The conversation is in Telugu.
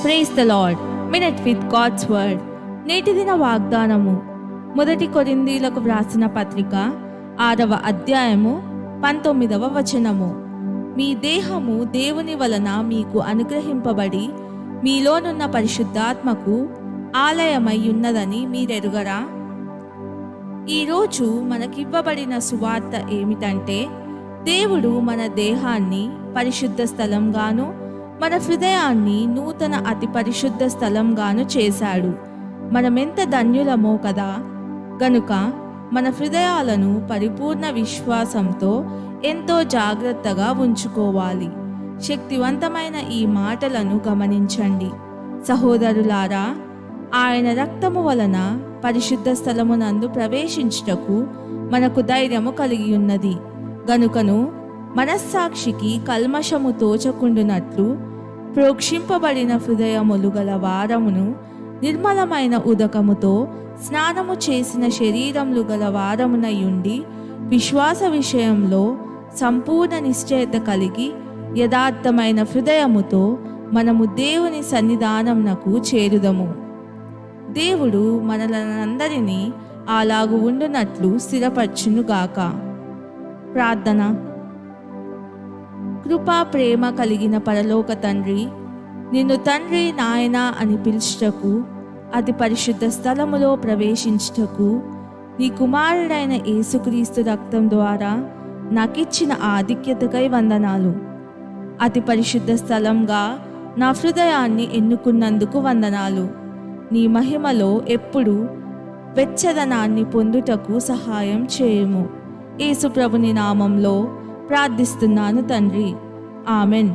Praise the Lord. Minute with God's word. నేటి దిన వాగ్దానము 1 కొరింథీయులకు వ్రాసిన పత్రిక 6వ అధ్యాయము 19వ వచనము. మీ దేహము దేవుని వలన మీకు అనుగ్రహింపబడి మీలోనున్న పరిశుద్ధాత్మకు ఆలయమై ఉన్నదని మీరెరుగరా? ఈరోజు మనకివ్వబడిన సువార్త ఏమిటంటే, దేవుడు మన దేహాన్ని పరిశుద్ధ స్థలంగాను మన హృదయాన్ని నూతన అతి పరిశుద్ధ స్థలంగాను చేశాడు. మనమెంత ధన్యులమో కదా. గనుక మన హృదయాలను పరిపూర్ణ విశ్వాసంతో ఎంతో జాగ్రత్తగా ఉంచుకోవాలి. శక్తివంతమైన ఈ మాటలను గమనించండి. సహోదరులారా, ఆయన రక్తము వలన పరిశుద్ధ స్థలమునందు ప్రవేశించుటకు మనకు ధైర్యము కలిగి ఉన్నది. గనుకను మనస్సాక్షికి కల్మషము తోచకుండునట్లు ప్రోక్షింపబడిన హృదయములు గల వారమును, నిర్మలమైన ఉదకముతో స్నానము చేసిన శరీరములు గల వారమునయుండి, విశ్వాస విషయంలో సంపూర్ణ నిశ్చయత కలిగి యథార్థమైన హృదయముతో మనము దేవుని సన్నిధానమునకు చేరుదము. దేవుడు మనలందరినీ అలాగు ఉండునట్లు స్థిరపరచునుగాక. ప్రార్థన. కృపా ప్రేమ కలిగిన పరలోక తండ్రి, నిన్ను తండ్రి నాయన అని పిలుచుటకు, అతి పరిశుద్ధ స్థలములో ప్రవేశించుటకు నీ కుమారుడైన యేసుక్రీస్తు రక్తం ద్వారా నాకిచ్చిన ఆధిక్యతకై వందనాలు. అతి పరిశుద్ధ స్థలంగా నా హృదయాన్ని ఎన్నుకున్నందుకు వందనాలు. నీ మహిమలో ఎప్పుడు వెచ్చదనాన్ని పొందుటకు సహాయం చేయుము. యేసు ప్రభుని నామంలో ప్రార్థిస్తున్నాను తండ్రి. ఆమెన్.